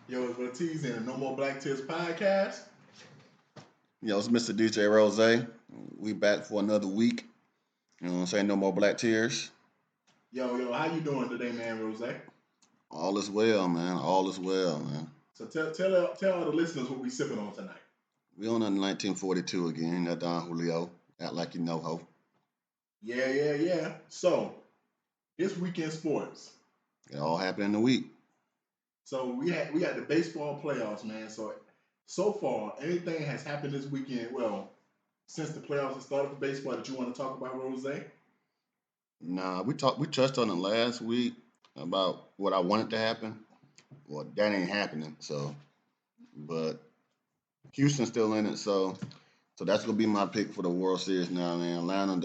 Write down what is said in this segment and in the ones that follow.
Yo, it's Ortiz and the No More Black Tears podcast. Yo, it's Mr. DJ Rose. We back for another week. You know what I'm saying? No more black tears. Yo, how you doing today, man, Rose? All is well, man. All is well, man. So tell all the listeners what we sipping on tonight. We on a 1942 again. That Don Julio. Act like you know ho. Yeah. So this weekend sports. It all happened in the week. So we got the baseball playoffs, man. So far, anything has happened this weekend. Well, since the playoffs have started for baseball, that you want to talk about, Rose? Nah, we touched on it last week about what I wanted to happen. Well, that ain't happening. So, but Houston's still in it. So that's gonna be my pick for the World Series now, man. Atlanta,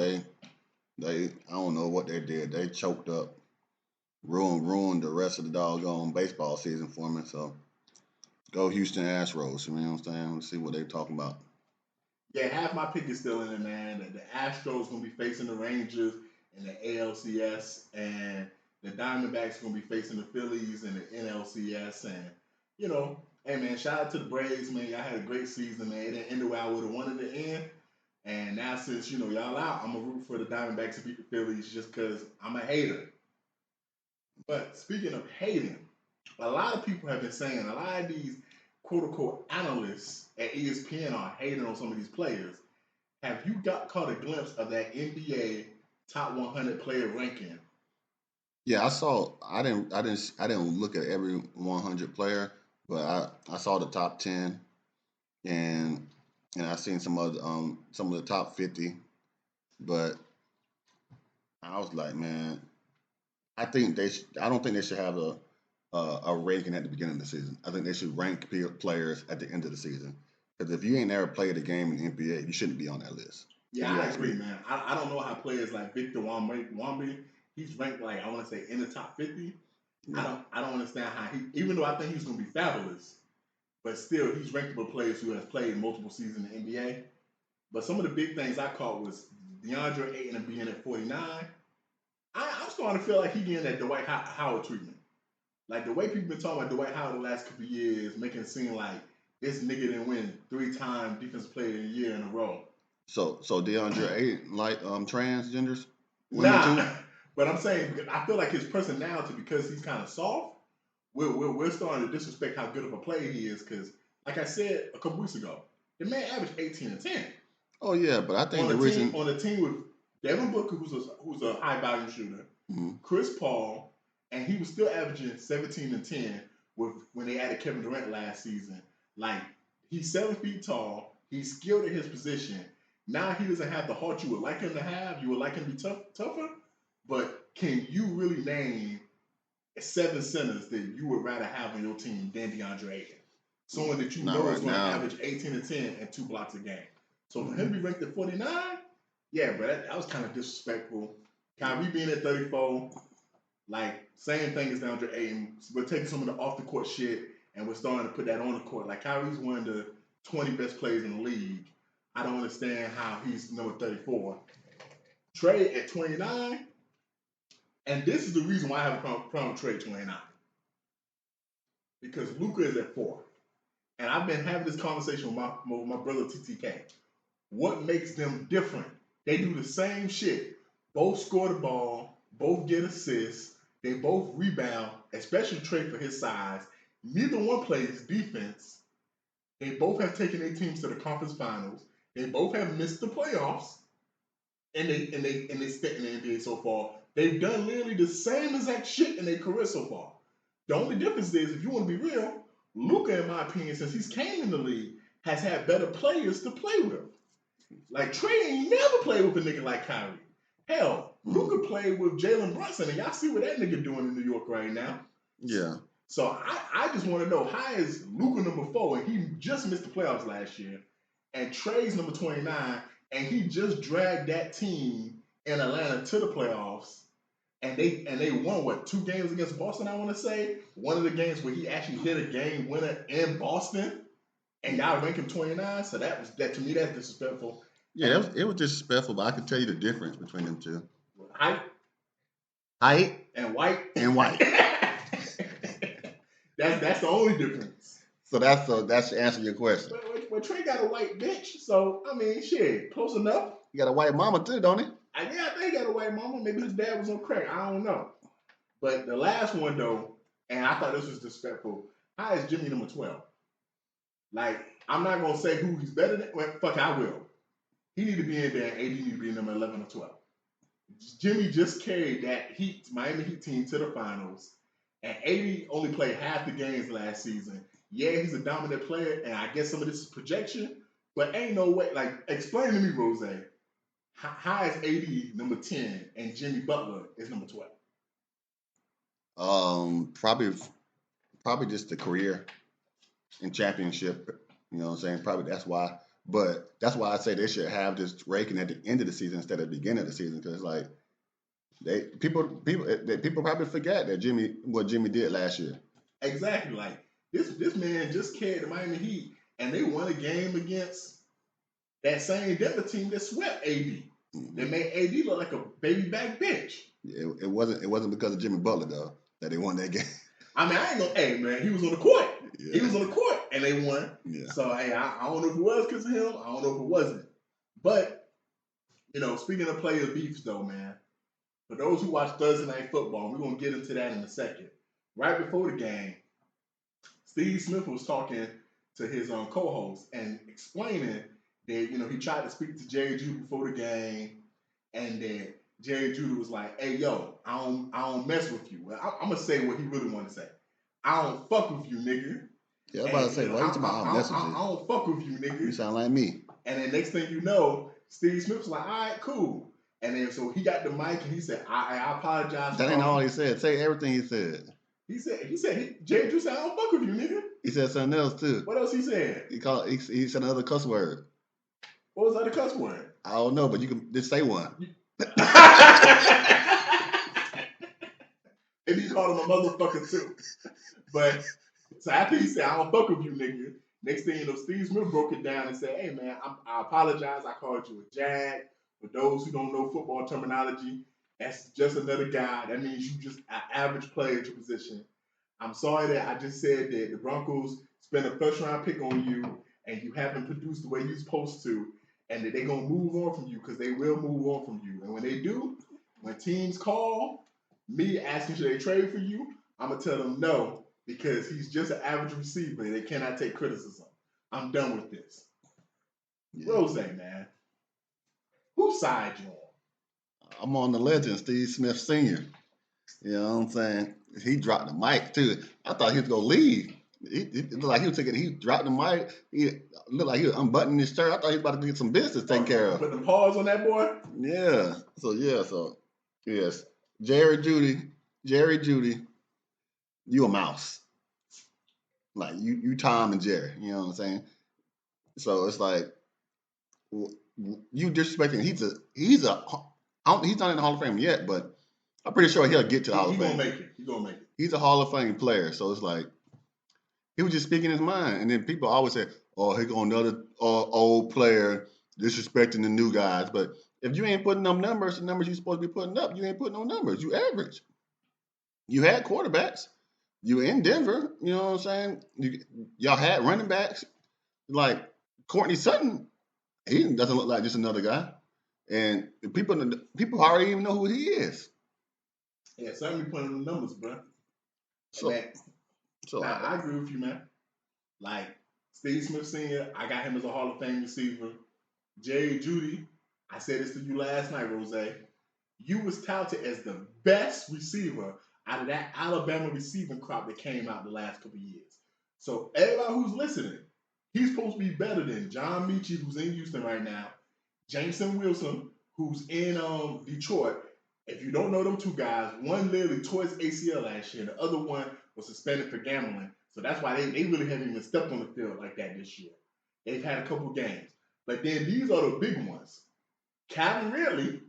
they I don't know what they did. They choked up, ruined the rest of the doggone baseball season for me. So go Houston Astros. You know what I'm saying? Let's see what they're talking about. Yeah, half my pick is still in it, man. The Astros gonna be facing the Rangers in the ALCS, and the Diamondbacks gonna be facing the Phillies in the NLCS. And you know, hey man, shout out to the Braves, man. Y'all had a great season, man. It didn't end the way I would have wanted to end. And now since y'all out, I'm gonna root for the Diamondbacks to beat the Phillies just because I'm a hater. But speaking of hating, a lot of people have been saying a lot of these quote unquote analysts at ESPN are hating on some of these players. Have you caught a glimpse of that NBA top 100 player ranking? Yeah, I saw. I didn't look at every 100 player, but I saw the top 10, and I seen some of the top 50. But I was like, man, I don't think they should have a ranking at the beginning of the season. I think they should rank players at the end of the season. Because if you ain't ever played a game in the NBA, you shouldn't be on that list. If Yeah, you I ask agree, me. man. I don't know how players like Victor Wamby, he's ranked like I want to say in the top 50. Yeah. I don't understand how even though I think he's gonna be fabulous, but still he's ranked with players who has played multiple seasons in the NBA. But some of the big things I caught was DeAndre Ayton being at 49. I'm starting to feel like he getting that Dwight Howard treatment. Like the way people been talking about Dwight Howard the last couple of years, making it seem like this nigga didn't win 3-time defensive player of the year in a row. So DeAndre Ayton like transgenders, women too. Nah, but I'm saying I feel like his personality, because he's kind of soft, we're starting to disrespect how good of a player he is. Because, like I said a couple weeks ago, the man averaged 18 and 10 Oh yeah, but I think on the a team reason. with Devin Booker, who's a high value shooter, Mhm. Chris Paul, and he was still averaging 17 and 10 with when they added Kevin Durant last season. Like, he's 7 feet tall, he's skilled at his position. Now he doesn't have the heart you would like him to have. You would like him to be tougher, but can you really name 7 centers that you would rather have on your team than DeAndre Ayton? Someone that you Not know is right going to now. average 18 and 10 and 2 blocks a game. So for him to be ranked at 49, yeah, bro, that was kind of disrespectful. Kyrie being at 34, like, same thing as DeAndre Ayton. We're taking some of the off the court shit and we're starting to put that on the court. Like, Kyrie's one of the 20 best players in the league. I don't understand how he's number 34. Trey at 29, and this is the reason why I have a problem with Trey at 29. Because Luka is at 4. And I've been having this conversation with my brother TTK. What makes them different? They do the same shit. Both score the ball, both get assists, they both rebound, especially Trey for his size. Neither one plays defense. They both have taken their teams to the conference finals. They both have missed the playoffs, and they spent in the NBA so far. They've done literally the same exact shit in their career so far. The only difference is, if you want to be real, Luka, in my opinion, since he's came in the league, has had better players to play with. Like, Trey ain't never played with a nigga like Kyrie. Hell, Luka played with Jalen Brunson, and y'all see what that nigga doing in New York right now. Yeah. So I just want to know, how is Luka number 4, and he just missed the playoffs last year, and Trey's number 29, and he just dragged that team in Atlanta to the playoffs, and they won, what, 2 games against Boston, I want to say? One of the games where he actually hit a game winner in Boston, and y'all rank him 29, so that to me, that's disrespectful. Yeah, it was disrespectful, but I can tell you the difference between them two. Height Height and white. and white. That's the only difference. So that's to answer your question. But Trey got a white bitch, so I mean, shit, close enough. He got a white mama too, don't he? I think he got a white mama. Maybe his dad was on crack. I don't know. But the last one though, and I thought this was disrespectful. How is Jimmy number 12? Like, I'm not gonna say who he's better than. Well, fuck, I will. He need to be in there, and AD need to be in number 11 or 12. Jimmy just carried that Miami Heat team to the finals, and AD only played half the games last season. Yeah, he's a dominant player, and I guess some of this is projection, but ain't no way. Like, explain to me, Rose, how is AD number 10 and Jimmy Butler is number 12? Probably just the career and championship. You know what I'm saying? Probably that's why. But that's why I say they should have this ranking at the end of the season instead of the beginning of the season, because like people probably forget that what Jimmy did last year. Exactly. Like this man just carried the Miami Heat, and they won a game against that same Denver team that swept AD. Mm-hmm. They made AD look like a baby back bitch. It wasn't because of Jimmy Butler though that they won that game. I mean, I ain't gonna. Hey man, he was on the court. Yeah. He was on the court, and they won. Yeah. So hey, I don't know if it was because of him. I don't know if it wasn't. But speaking of players' beefs, though, man, for those who watch Thursday Night Football, we're gonna get into that in a second. Right before the game, Steve Smith was talking to his co-host and explaining that he tried to speak to Jerry Judy before the game, and that Jerry Judy was like, "Hey, yo, I don't mess with you." Well, I'm gonna say what he really wanted to say. I don't fuck with you, nigga. Yeah, I was about to say, why you talking about I don't mess with you? I don't fuck with you, nigga. You sound like me. And then next thing you know, Steve Smith was like, all right, cool. And then so he got the mic and he said, I apologize. That ain't all he said. Say everything he said. He said, Jerry Judy said, I don't fuck with you, nigga. He said something else too. What else he said? He said another cuss word. What was the other cuss word? I don't know, but you can just say one. And he called him a motherfucker too. But so after he said, I don't fuck with you, nigga, next thing you know, Steve Smith broke it down and said, hey man, I apologize. I called you a jag. For those who don't know football terminology, that's just another guy. That means you just an average player at your position. I'm sorry that I just said that the Broncos spent a first round pick on you and you haven't produced the way you're supposed to, and that they're going to move on from you, because they will move on from you. And when they do, when teams call me asking should they trade for you, I'm going to tell them no, because he's just an average receiver. They cannot take criticism. I'm done with this. Yeah. Rose, man. Whose side you on? I'm on the legend, Steve Smith Sr. You know what I'm saying? He dropped the mic, too. I thought he was going to leave. It looked like he dropped the mic. He looked like he was unbuttoning his shirt. I thought he was about to get some business taken care of. Put the pause on that boy? Yeah. So, yes. Jerry Judy, you a mouse. Like, you Tom and Jerry. You know what I'm saying? So, it's like, you disrespecting. He's not in the Hall of Fame yet, but I'm pretty sure he'll get to the Hall of Fame. He's gonna make it. He's a Hall of Fame player, so it's like he was just speaking his mind. And then people always say, "Oh, here go another old player disrespecting the new guys." But if you ain't putting up numbers, the numbers you're supposed to be putting up, you ain't putting no numbers. You average. You had quarterbacks. You were in Denver. You know what I'm saying? Y'all had running backs like Courtney Sutton. He doesn't look like just another guy. And people already even know who he is. Yeah, Sutton be putting the numbers, bro. I agree with you, man. Like, Steve Smith Sr., I got him as a Hall of Fame receiver. Jerry Judy, I said this to you last night, Rose. You was touted as the best receiver out of that Alabama receiving crop that came out the last couple of years. So everybody who's listening, he's supposed to be better than John Mechie, who's in Houston right now, Jameson Wilson, who's in Detroit. If you don't know them two guys, one literally tore his ACL last year, the other one was suspended for gambling. So that's why they really haven't even stepped on the field like that this year. They've had a couple games. But then these are the big ones. Calvin Ridley,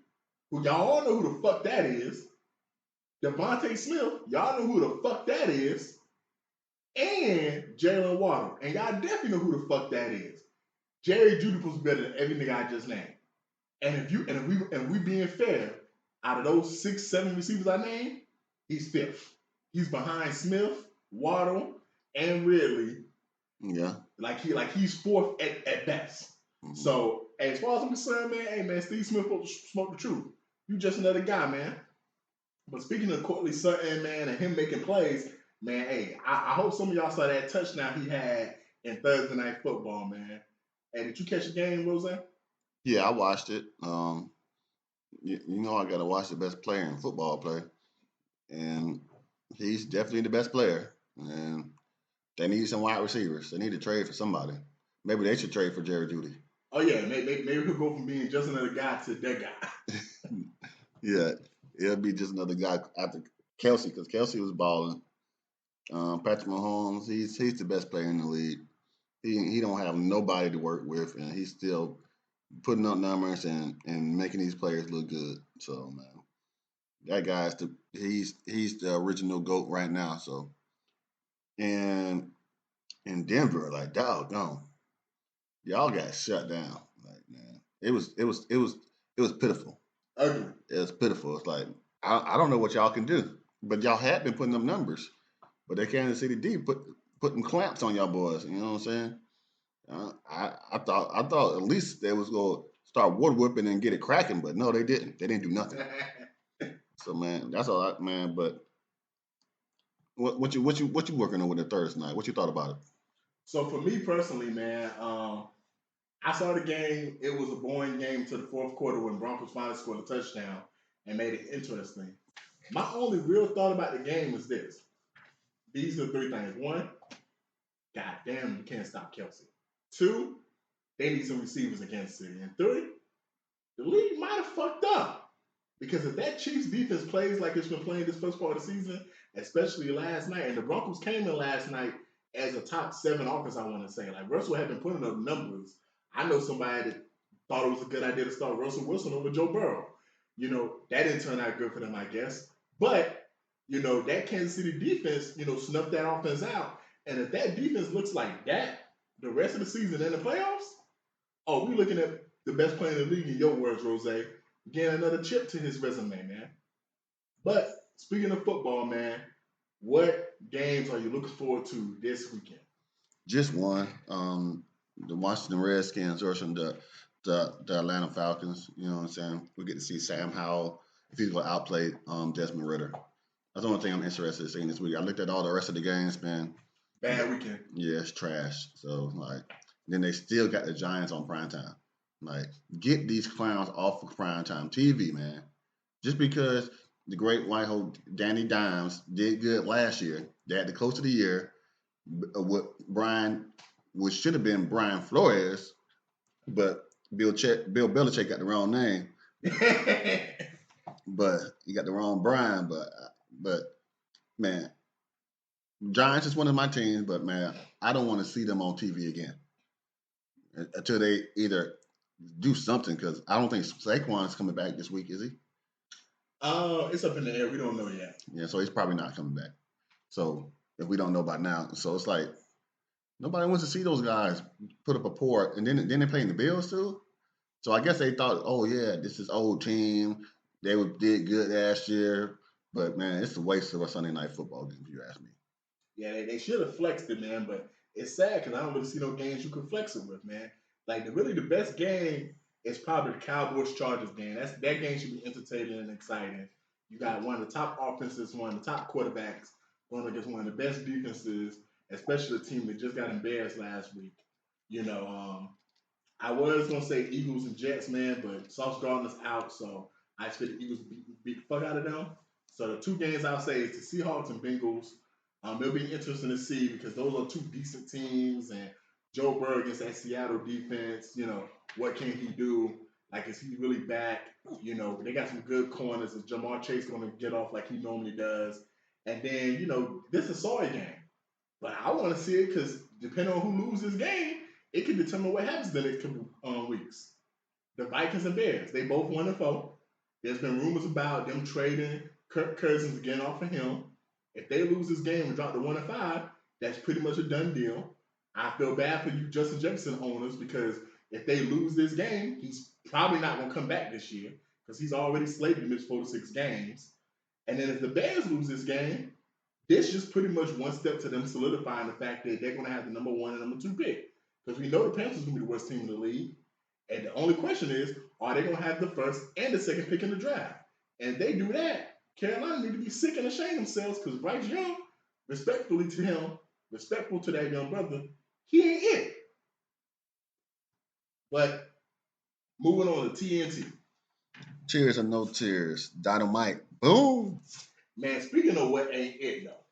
who y'all all know who the fuck that is. Devontae Smith, y'all know who the fuck that is. And Jalen Waddle. And y'all definitely know who the fuck that is. Jerry Judy was better than every nigga I just named. And if we being fair, out of those 6-7 receivers I named, he's fifth. He's behind Smith, Waddle, and Ridley. Yeah. He's fourth at best. Mm-hmm. So as far as I'm concerned, man, hey man, Steve Smith spoke the truth. You just another guy, man. But speaking of Courtland Sutton, man, and him making plays, man, hey, I hope some of y'all saw that touchdown he had in Thursday Night Football, man. Hey, did you catch the game, Rose? Yeah, I watched it. You know I got to watch the best player in football play, and he's definitely the best player. And they need some wide receivers. They need to trade for somebody. Maybe they should trade for Jerry Jeudy. Oh yeah, maybe he'll go from being just another guy to that guy. Yeah, it'll be just another guy after Kelsey, because Kelsey was balling. Patrick Mahomes, he's the best player in the league. He don't have nobody to work with, and he's still putting up numbers and making these players look good. So man, that guy's he's the original GOAT right now. So, and in Denver, like doggone, y'all got shut down. Like man, it was pitiful. Ugly. It was pitiful. It's like I don't know what y'all can do, but y'all had been putting up numbers, but they Kansas City D putting clamps on y'all boys. You know what I'm saying? I thought at least they was gonna start wood whipping and get it cracking, but no, they didn't. They didn't do nothing. So man, that's all man. But what you working on with the Thursday night? What you thought about it? So for me personally, man, I saw the game. It was a boring game to the fourth quarter when Broncos finally scored a touchdown and made it interesting. My only real thought about the game is this. These are three things. One, goddamn, you can't stop Kelsey. Two, they need some receivers in Kansas City. And three, the league might have fucked up. Because if that Chiefs defense plays like it's been playing this first part of the season, especially last night, and the Broncos came in last night as a top 7 offense, I want to say. Like, Russell had been putting up numbers. I know somebody that thought it was a good idea to start Russell Wilson over Joe Burrow. You know, that didn't turn out good for them, I guess. But, you know, that Kansas City defense, you know, snuffed that offense out. And if that defense looks like that the rest of the season and the playoffs, oh, we looking at the best player in the league, in your words, Rose. Getting another chip to his resume, man. But speaking of football, man, what games are you looking forward to this weekend? Just one. The Washington Redskins versus the Atlanta Falcons. You know what I'm saying? We get to see Sam Howell if he's going to outplay Desmond Ridder. That's the only thing I'm interested in seeing this week. I looked at all the rest of the games, man. Bad weekend. Yeah, it's trash. So like, then they still got the Giants on primetime. Like, get these clowns off of primetime TV, man. Just because the great white hole Danny Dimes did good last year, they had the coach of the year, which should have been Brian Flores, but Bill Belichick got the wrong name. But he got the wrong Brian. But man, Giants is one of my teams, but man, I don't want to see them on TV again until they either do something, because I don't think Saquon's coming back this week, is he? It's up in the air. We don't know yet. Yeah, so he's probably not coming back. So if we don't know by now, so it's like nobody wants to see those guys put up a port, and then they playing the Bills too. So I guess they thought, oh yeah, this is old team. They did good last year, but man, it's a waste of a Sunday night football game if you ask me. Yeah, they should have flexed it, man, but it's sad because I don't really see no games you can flex it with, man. Like the best game is probably the Cowboys Chargers game. That game should be entertaining and exciting. You got one of the top offenses, one of the top quarterbacks going against one of the best defenses, especially the team that just got embarrassed last week. You know, I was gonna say Eagles and Jets, man, but Sauce Gardner's out, so I expect the Eagles to beat the fuck out of them. So the two games I'll say is the Seahawks and Bengals. It'll be interesting to see because those are two decent teams, and Joe Burrow against that Seattle defense. You know, what can he do? Like, is he really back? You know, they got some good corners. Is Jamar Chase going to get off like he normally does? And then, you know, this is a sorry game. But I want to see it because depending on who loses this game, it can determine what happens the next couple weeks. The Vikings and Bears, they both 1-4. There's been rumors about them trading Kirk Cousins again off of him. If they lose this game and drop to 1-5, that's pretty much a done deal. I feel bad for you Justin Jefferson owners because if they lose this game, he's probably not going to come back this year because he's already slated to miss 4 to 6 games. And then if the Bears lose this game, This just pretty much one step to them solidifying the fact that they're going to have the number one and number two pick. Because we know the Panthers are going to be the worst team in the league. And the only question is, are they going to have the first and the second pick in the draft? And if they do that, Carolina need to be sick and ashamed themselves because Bryce Young, respectfully to him, respectful to that young brother, he ain't it. But moving on to TNT. Cheers or no tears. Dynamite. Boom. Man, speaking of what ain't it though,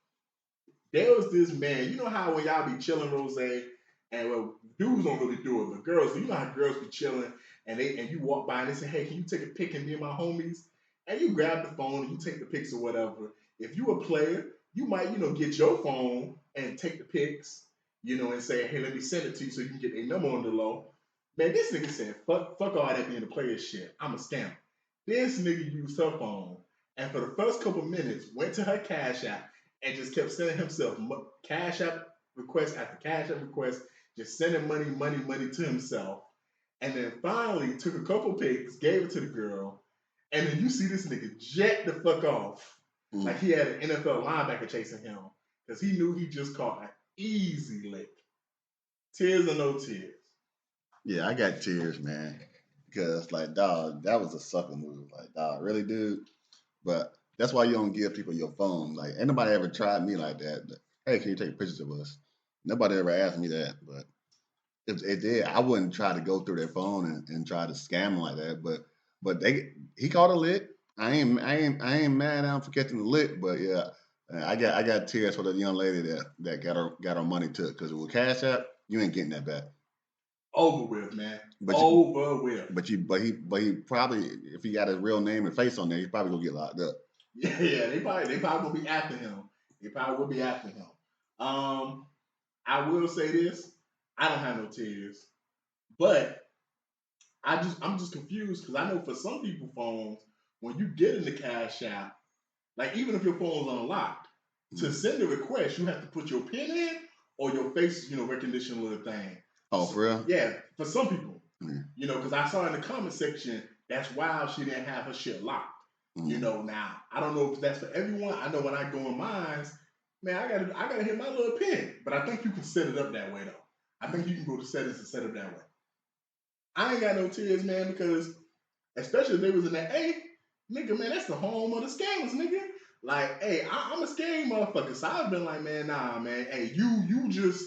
there was this man. You know how when y'all be chilling, Rose, and well, dudes don't really do it, but girls, you know how girls be chilling and you walk by and they say, "Hey, can you take a pic of me and my homies?" And you grab the phone and you take the pics or whatever. If you a player, you might get your phone and take the pics, and say, "Hey, let me send it to you so you can get a number on the low." Man, this nigga said, "Fuck all that being a player shit. I'm a scammer." This nigga used her phone and for the first couple minutes went to her Cash App and just kept sending himself Cash App request after Cash App request, just sending money to himself. And then finally took a couple pics, gave it to the girl, and then you see this nigga jet the fuck off. Like he had an NFL linebacker chasing him because he knew he just caught an easy lick. Tears or no tears? Yeah, I got tears, man. Because, like, dog, that was a sucker move. Like, dog, really, dude? But that's why you don't give people your phone. Like, ain't nobody ever tried me like that. Hey, can you take pictures of us? Nobody ever asked me that. But if it did, I wouldn't try to go through their phone and try to scam them like that. But he caught a lick. I ain't mad at him for catching the lick. But yeah, I got tears for the young lady that got her money took. Because with Cash App, you ain't getting that back. Over with, man. But Over with. But he probably, if he got his real name and face on there, he's probably gonna get locked up. Yeah, they probably gonna be after him. They probably will be after him. I will say this: I don't have no tears, but I'm just confused because I know for some people phones, when you get in the Cash App, like even if your phone's unlocked, to send a request, you have to put your PIN in or your face, recognition little thing. Oh, for real? Yeah, for some people. Because I saw in the comment section, that's why she didn't have her shit locked. Now I don't know if that's for everyone. I know when I go in mine, man, I gotta hit my little pin. But I think you can set it up that way though. I think you can go to settings and set it that way. I ain't got no tears, man, because especially if they was in that, hey, nigga, man, that's the home of the scammers, nigga. Like, hey, I'm a scary motherfucker. So I've been like, man, nah, man, hey, you just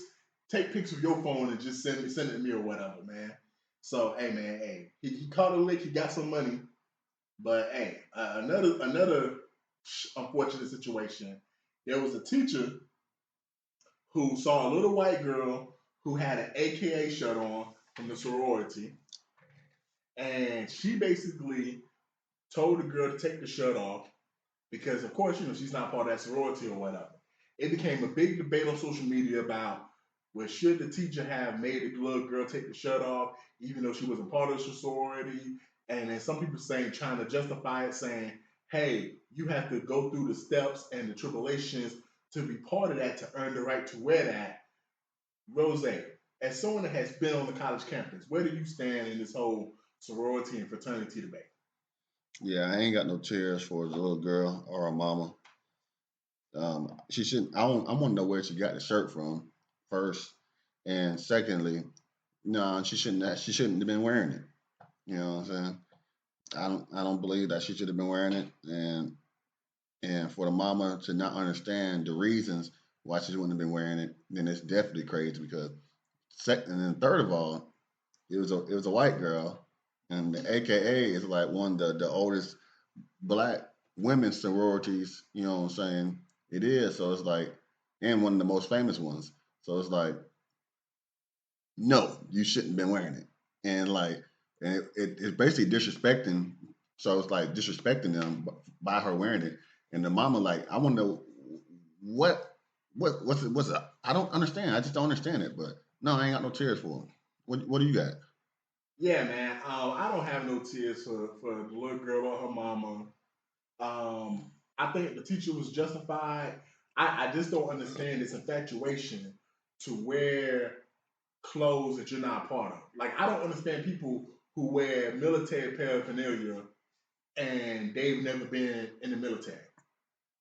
take pics of your phone and just send it to me or whatever, man. So, hey, man, hey, he caught a lick, he got some money, but hey, another unfortunate situation. There was a teacher who saw a little white girl who had an AKA shirt on from the sorority, and she basically told the girl to take the shirt off because, of course, she's not part of that sorority or whatever. It became a big debate on social media about, well, should the teacher have made the little girl take the shirt off, even though she wasn't part of the sorority? And then some people trying to justify it, saying, hey, you have to go through the steps and the tribulations to be part of that to earn the right to wear that. Rose, as someone that has been on the college campus, where do you stand in this whole sorority and fraternity debate? Yeah, I ain't got no tears for the little girl or her mama. She shouldn't. I want to know where she got the shirt from first, and secondly, no, she shouldn't. She shouldn't have been wearing it. You know what I'm saying? I don't believe that she should have been wearing it, and for the mama to not understand the reasons why she wouldn't have been wearing it, then it's definitely crazy. Because and then third of all, it was a white girl, and the AKA is like one of the oldest black women's sororities. You know what I'm saying? It is. So it's like, and one of the most famous ones. So it's like, no, you shouldn't have been wearing it. And like, and it's basically disrespecting. So it's like disrespecting them by her wearing it. And the mama like, I want to know what's it? I don't understand. I just don't understand it. But no, I ain't got no tears for him. What do you got? Yeah, man. I don't have no tears for the little girl or her mama. I think the teacher was justified. I just don't understand this infatuation to wear clothes that you're not part of. Like, I don't understand people who wear military paraphernalia and they've never been in the military.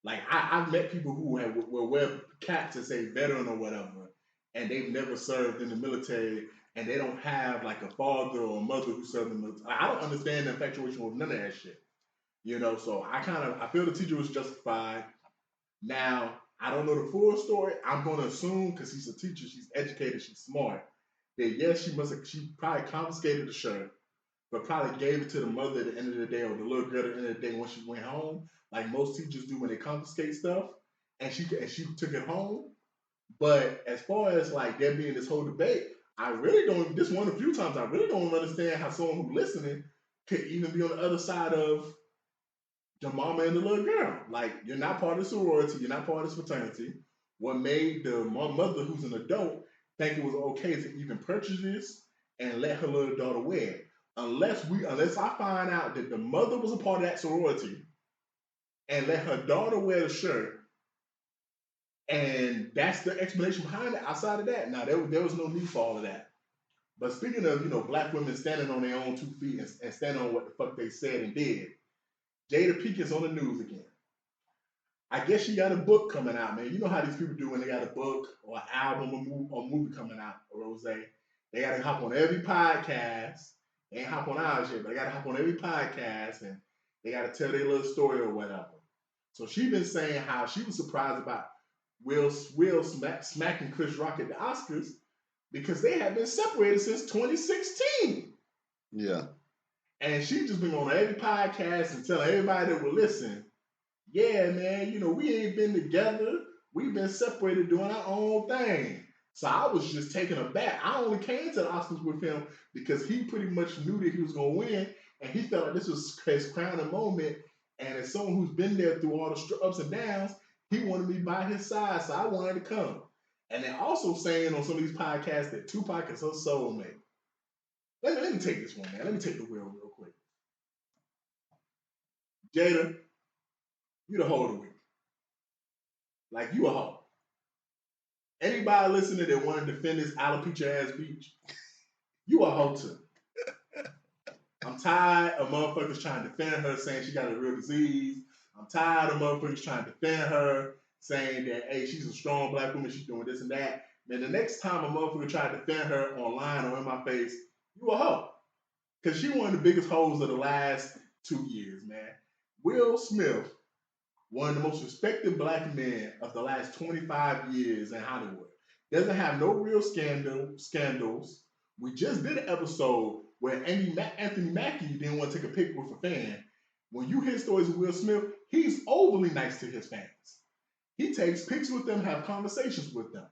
Like I've met people who will wear caps that say veteran or whatever, and they've never served in the military, and they don't have like a father or a mother who served in the military. I don't understand the infatuation with none of that shit. So I feel the teacher was justified. Now I don't know the full story. I'm gonna assume because she's a teacher, she's educated, she's smart. That yes, she probably confiscated the shirt, but probably gave it to the mother at the end of the day or the little girl at the end of the day when she went home, like most teachers do when they confiscate stuff, and she took it home. But as far as like there being this whole debate, I really don't. This one of the few times I really don't understand how someone who's listening could even be on the other side of the mama and the little girl. Like you're not part of the sorority, you're not part of this fraternity. What made the mother, who's an adult, think it was okay to even purchase this and let her little daughter wear it? Unless I find out that the mother was a part of that sorority and let her daughter wear the shirt, and that's the explanation behind it. Outside of that, now there was no need for all of that. But speaking of black women standing on their own 2 feet and standing on what the fuck they said and did, Jada Pinkett on the news again. I guess she got a book coming out, man. You know how these people do when they got a book or an album or movie coming out, Rose. They got to hop on every podcast. They ain't hop on ours yet, but they got to hop on every podcast and they got to tell their little story or whatever. So she been saying how she was surprised about Will smacking Chris Rock at the Oscars because they had been separated since 2016. Yeah. And she just been on every podcast and telling everybody that will listen, yeah, man, we ain't been together. We've been separated doing our own thing. So I was just taken aback. I only came to the Oscars with him because he pretty much knew that he was going to win. And he felt like this was his crowning moment. And as someone who's been there through all the ups and downs, he wanted me by his side. So I wanted to come. And they're also saying on some of these podcasts that Tupac is her soulmate. Let me take this one, man. Let me take the wheel real quick. Jada, you the hoe of the week. Like, you a hoe. Anybody listening that want to defend this alopecia ass beach, you a hoe too. I'm tired of motherfuckers trying to defend her saying she got a real disease. I'm tired of motherfuckers trying to defend her saying that, hey, she's a strong black woman, she's doing this and that. Then the next time a motherfucker try to defend her online or in my face, you a hoe. Because she one of the biggest hoes of the last 2 years, man. Will Smith, one of the most respected black men of the last 25 years in Hollywood, doesn't have no real scandals. We just did an episode where Anthony Mackie didn't want to take a pic with a fan. When you hear stories of Will Smith, he's overly nice to his fans. He takes pics with them, have conversations with them.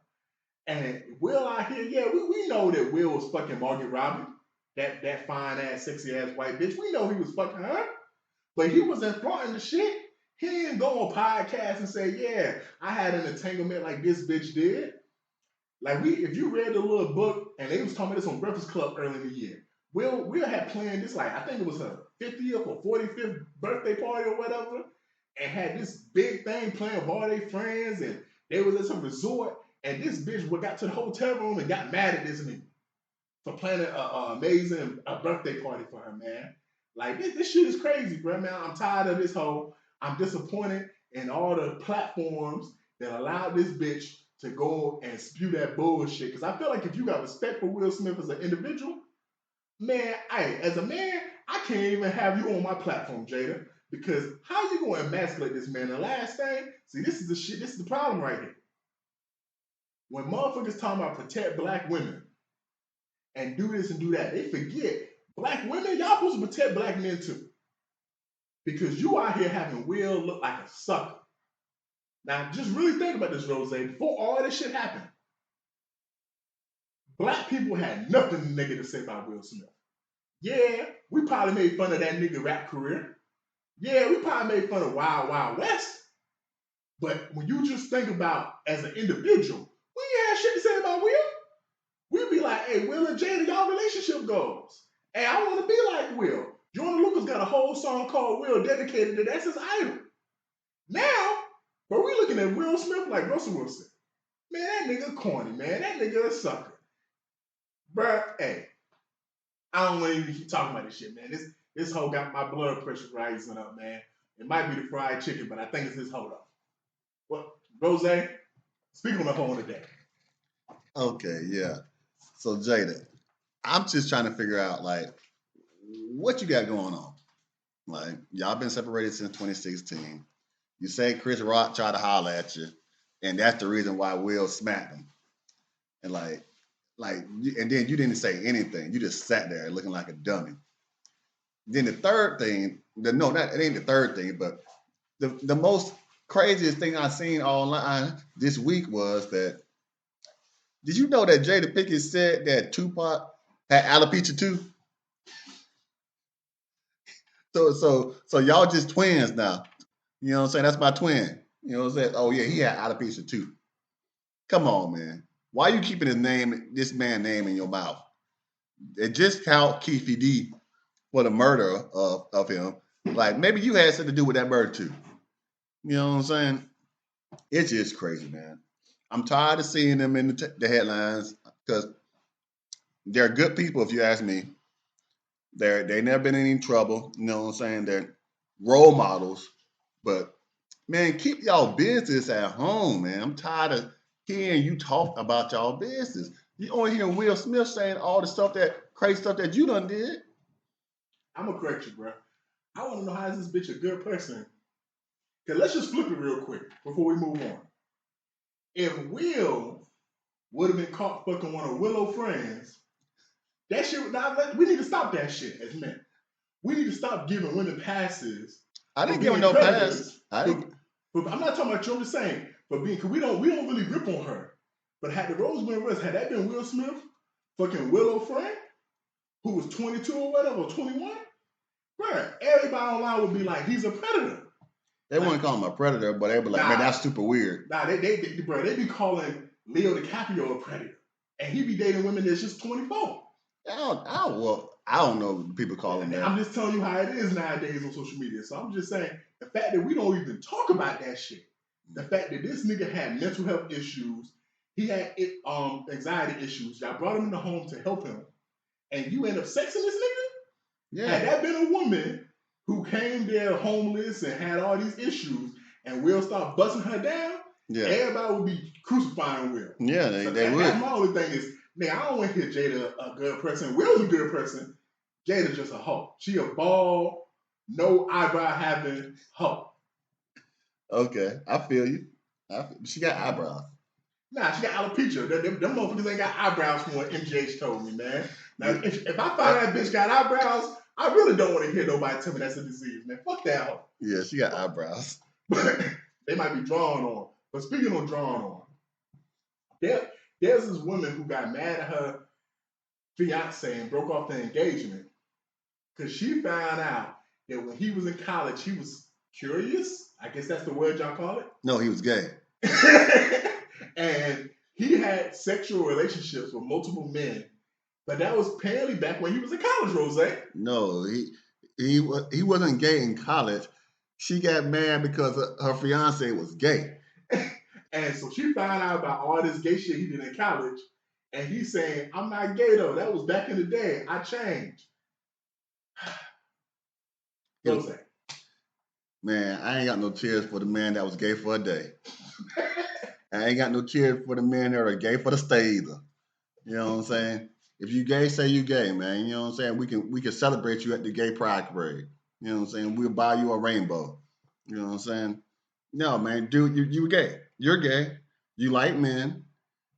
And Will out here, yeah, we know that Will was fucking Margaret Robbie, that fine ass, sexy ass white bitch. We know he was fucking her, but he wasn't fronting the shit. He didn't go on podcasts and say, yeah, I had an entanglement like this bitch did. Like if you read the little book and they was talking about this on Breakfast Club early in the year, Will had planned this, like I think it was her 50th or 45th birthday party or whatever, and had this big thing planned with all their friends, and they was at some resort, and this bitch got to the hotel room and got mad at this nigga for planning an amazing birthday party for her, man. Like this shit is crazy, bro, man. I'm tired of this whole. I'm disappointed in all the platforms that allowed this bitch to go and spew that bullshit. Because I feel like if you got respect for Will Smith as an individual, man, as a man, I can't even have you on my platform, Jada. Because how you going to emasculate this man? The last thing, see, this is the shit. This is the problem right here. When motherfuckers talking about protect black women and do this and do that, they forget black women, y'all supposed to protect black men too. Because you out here having Will look like a sucker. Now, just really think about this, Rose. Before all this shit happened, black people had nothing negative to say about Will Smith. Yeah, we probably made fun of that nigga rap career. Yeah, we probably made fun of Wild Wild West. But when you just think about as an individual, we ain't had shit to say about Will. We'd be like, hey, Will and Jada, y'all relationship goals. Hey, I want to be like Will. Joyner Lucas got a whole song called Will dedicated to that's his idol. Now, but we looking at Will Smith like Russell Wilson. Man, that nigga corny, man. That nigga a sucker. Bruh, hey, I don't want to even keep talking about this shit, man. This hoe got my blood pressure rising up, man. It might be the fried chicken, but I think it's this hoe though. Well, Rose, speak on the phone today. Okay, yeah. So Jada, I'm just trying to figure out like what you got going on. Like y'all been separated since 2016. You say Chris Rock tried to holler at you, and that's the reason why Will smacked him. And and then you didn't say anything. You just sat there looking like a dummy. Then the third thing, no, that it ain't the third thing, but the most craziest thing I seen online this week was that did you know that Jada Pinkett said that Tupac had alopecia too? So y'all just twins now. You know what I'm saying? That's my twin. You know what I'm saying? Oh yeah, he had alopecia too. Come on, man. Why are you keeping this man's name in your mouth? It just count Keefe D for the murder of him. Like maybe you had something to do with that murder too. You know what I'm saying? It's just crazy, man. I'm tired of seeing them in the headlines because they're good people, if you ask me. They never been in any trouble. You know what I'm saying? They're role models. But man, keep y'all business at home, man. I'm tired of hearing you talk about y'all business. You only hear Will Smith saying all the stuff that crazy stuff that you done did. I'm gonna correct you, bro. I want to know how is this bitch a good person? Cause let's just flip it real quick before we move on. If Will would have been caught fucking one of Willow's friends, that shit. We need to stop that shit as men. We need to stop giving women passes. I didn't give her no pass. I'm not talking about you. I'm just saying for being. Cause we don't really rip on her. But had the roles been reversed, had that been Will Smith, fucking Willow friend, who was 22 or whatever, 21, bro, everybody online would be like, he's a predator. They wouldn't call him a predator, but they'd be like, man, that's super weird. Nah, they be calling Leo DiCaprio a predator. And he be dating women that's just 24. I don't know if people call him that. I'm just telling you how it is nowadays on social media. So I'm just saying, the fact that we don't even talk about that shit, the fact that this nigga had mental health issues, he had anxiety issues, y'all brought him in the home to help him, and you end up sexing this nigga? Yeah. Had that been a woman who came there homeless and had all these issues, and Will start busting her down, everybody would be crucifying Will. Yeah, they would. That's my only thing is, man, I don't want to hear Jada a good person. Will's a good person. Jada's just a hoe. She a bald, no eyebrow having hoe. Okay, I feel you. She got eyebrows. Nah, she got alopecia. Them motherfuckers ain't got eyebrows from what MGH told me, man. Now, if I find that bitch got eyebrows, I really don't want to hear nobody tell me that's a disease, man. Fuck that hoe. Yeah, she got eyebrows. They might be drawn on. But speaking of drawn on, there's this woman who got mad at her fiance and broke off the engagement because she found out that when he was in college, he was curious. I guess that's the word y'all call it. No, he was gay. And he had sexual relationships with multiple men, but that was apparently back when he was in college, Rose. No, he wasn't gay in college. She got mad because her fiance was gay. And so she found out about all this gay shit he did in college, and he's saying, I'm not gay though. That was back in the day. I changed. Rose. Man, I ain't got no tears for the man that was gay for a day. I ain't got no tears for the men that are gay for the stay either. You know what I'm saying? If you gay, say you gay, man. You know what I'm saying? We can celebrate you at the gay pride parade. You know what I'm saying? We'll buy you a rainbow. You know what I'm saying? No, man, dude, you gay. You're gay. You like men,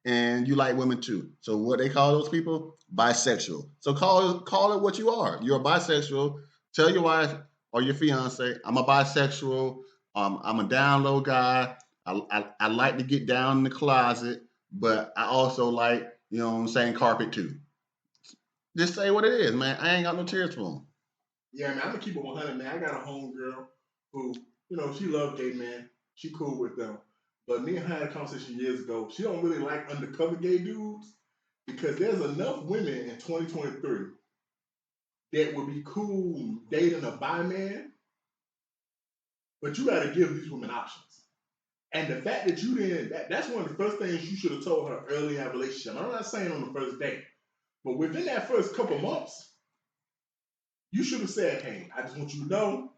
and you like women too. So what they call those people? Bisexual. So call it what you are. You're a bisexual. Tell your wife or your fiance, I'm a bisexual. I'm a down low guy. I like to get down in the closet, but I also like, you know what I'm saying, carpet too. Just say what it is, man. I ain't got no tears for him. Yeah, man, I'm gonna keep it 100, man. I got a homegirl who, you know, she love gay men. She cool with them. But me and her had a conversation years ago. She don't really like undercover gay dudes because there's enough women in 2023 that would be cool dating a bi man, but you gotta give these women options. And the fact that you didn't, that's one of the first things you should have told her early in our relationship. I'm not saying on the first date, but within that first couple months, you should have said, hey, I just want you to know,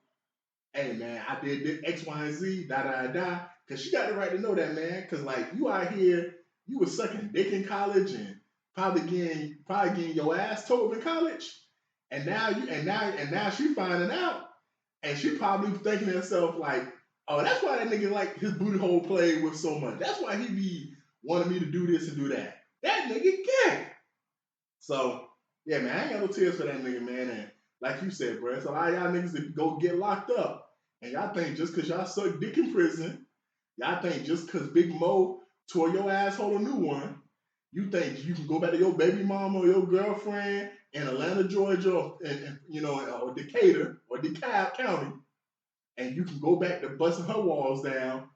hey, man, I did this X, Y, and Z, da, da, da. Because she got the right to know that, man. Because, like, you out here, you was sucking dick in college and probably getting your ass told in college. And now she finding out. And she probably thinking to herself, like, oh, that's why that nigga like his booty hole played with so much. That's why he be wanting me to do this and do that. That nigga gay. So, yeah, man, I ain't got no tears for that nigga, man. And like you said, bro, it's a lot of y'all niggas that go get locked up. And y'all think just because y'all suck dick in prison, y'all think just because Big Mo tore your asshole a new one, you think you can go back to your baby mama or your girlfriend in Atlanta, Georgia, or Decatur or DeKalb County, and you can go back to busting her walls down.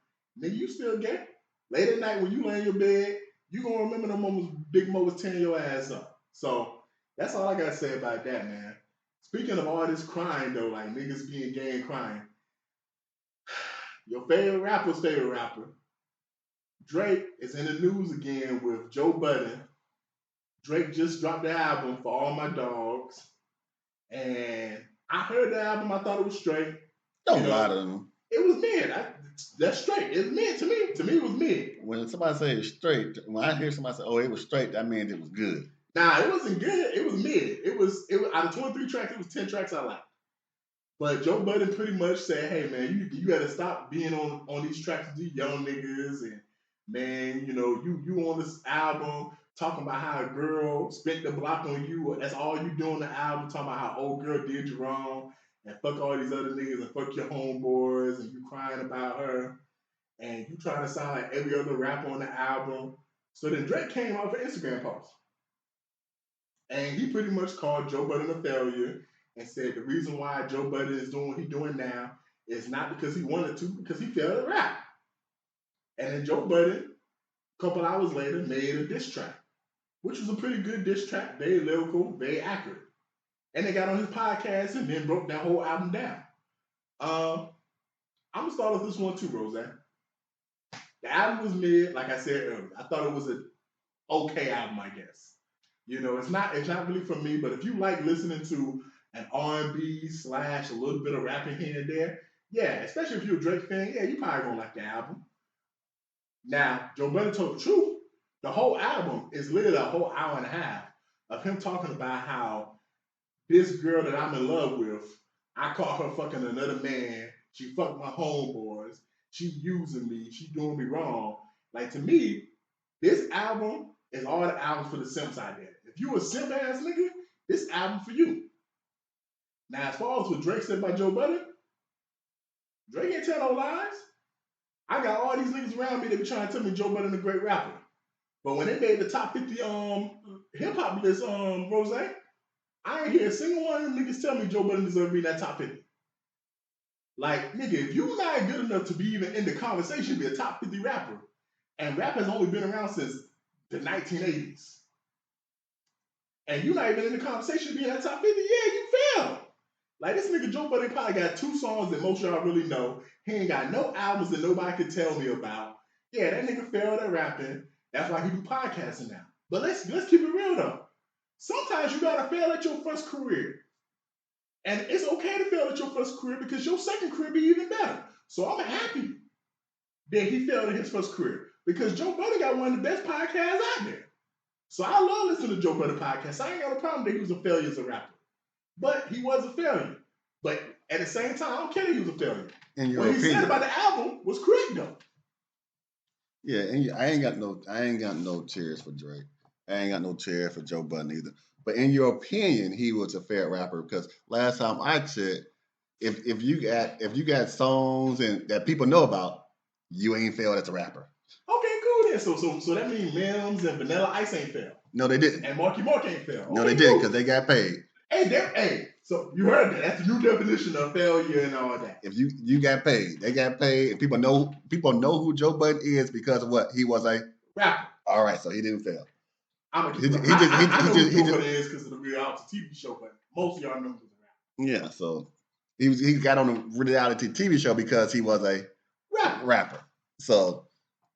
Nigga, you still gay. Late at night when you lay in your bed, you gonna remember the moments Big Mo was tearing your ass up. So that's all I gotta say about that, man. Speaking of all this crying though, like niggas being gay and crying, your favorite rapper's favorite rapper, Drake, is in the news again with Joe Budden. Drake just dropped the album For All My Dogs, and I heard the album. I thought it was straight. Don't lie to them. It was mid. That's straight. It's mid to me. To me, it was mid. When somebody say it's straight, when I hear somebody say, "Oh, it was straight," that means it was good. Nah, it wasn't good. It was mid. It was out of 23 tracks, it was 10 tracks I liked. But Joe Budden pretty much said, "Hey man, you got to stop being on these tracks with these young niggas, and man, you on this album talking about how a girl spent the block on you. That's all you do on the album, talking about how old girl did you wrong, and fuck all these other niggas, and fuck your homeboys, and you crying about her, and you trying to sound like every other rapper on the album." So then Drake came out with an Instagram post, and he pretty much called Joe Budden a failure and said the reason why Joe Budden is doing what he's doing now is not because he wanted to, because he failed at rap. And then Joe Budden, a couple hours later, made a diss track, which was a pretty good diss track, very lyrical, very accurate. And they got on his podcast and then broke that whole album down. I'm going to start with this one too, Roseanne. The album was mid, like I said earlier. I thought it was an okay album, I guess. It's not really for me, but if you like listening to an R&B / a little bit of rapping here and there, yeah, especially if you're a Drake fan, yeah, you probably gonna like the album. Now, Joe Budden told the truth. The whole album is literally a whole hour and a half of him talking about how this girl that I'm in love with, I caught her fucking another man. She fucked my homeboys. She using me. She doing me wrong. Like, to me, this album is all the albums for the simps out there. If you a simp ass nigga, this album for you. Now, as far as what Drake said about Joe Budden, Drake ain't tell no lies. I got all these niggas around me that be trying to tell me Joe Budden a great rapper. But when they made the top 50 hip hop list, Rose, I ain't hear a single one of them niggas tell me Joe Budden deserves to be in that top 50. Like, nigga, if you not good enough to be even in the conversation, be a top 50 rapper, and rap has only been around since the 1980s, and you not even in the conversation being in that top 50, yeah, you failed. Like, this nigga Joe Budden probably got 2 songs that most of y'all really know. He ain't got no albums that nobody could tell me about. Yeah, that nigga failed at rapping. That's why he do podcasting now. But let's keep it real though. Sometimes you gotta fail at your first career. And it's okay to fail at your first career because your second career be even better. So I'm happy that he failed at his first career because Joe Budden got one of the best podcasts out there. So I love listening to Joe Budden podcast. I ain't got a problem that he was a failure as a rapper. But he was a failure. But at the same time, I don't care that he was a failure. What he said about the album was correct though. Yeah, and I ain't got no tears for Drake. I ain't got no tears for Joe Budden either. But in your opinion, he was a fair rapper because last time I said, if you got songs and that people know about, you ain't failed as a rapper. Okay, cool then. So that means Mims and Vanilla Ice ain't failed. No, they didn't. And Marky Mark ain't failed. No, they didn't because they got paid. So you heard that. That's the new definition of failure and all that. If you got paid, they got paid, and people know who Joe Budden is because of what? He was a rapper. All right, so he didn't fail. I know who Joe Budden is because of the reality TV show, but most of y'all know who's a rapper. Yeah, so he got on a reality TV show because he was a rapper. So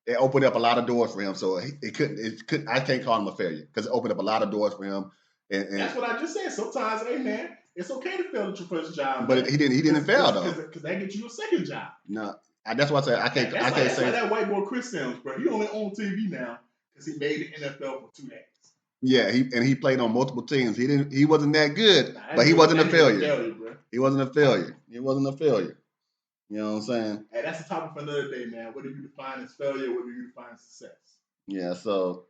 it opened up a lot of doors for him. So it couldn't. I can't call him a failure because it opened up a lot of doors for him. And that's what I just said. Sometimes, hey man, it's okay to fail at your first job. But he didn't fail though. Because that gets you a second job. No, That's why I said I can't That's say. like that white boy Chris Sims, bro. He only on TV now because he made the NFL for 2 days. Yeah, he played on multiple teams. He wasn't that good, Nah, but he wasn't a failure. Bro. He wasn't a failure. He wasn't a failure. You know what I'm saying? Hey, that's the topic for another day, man. What do you define as failure? What do you define as success? Yeah, so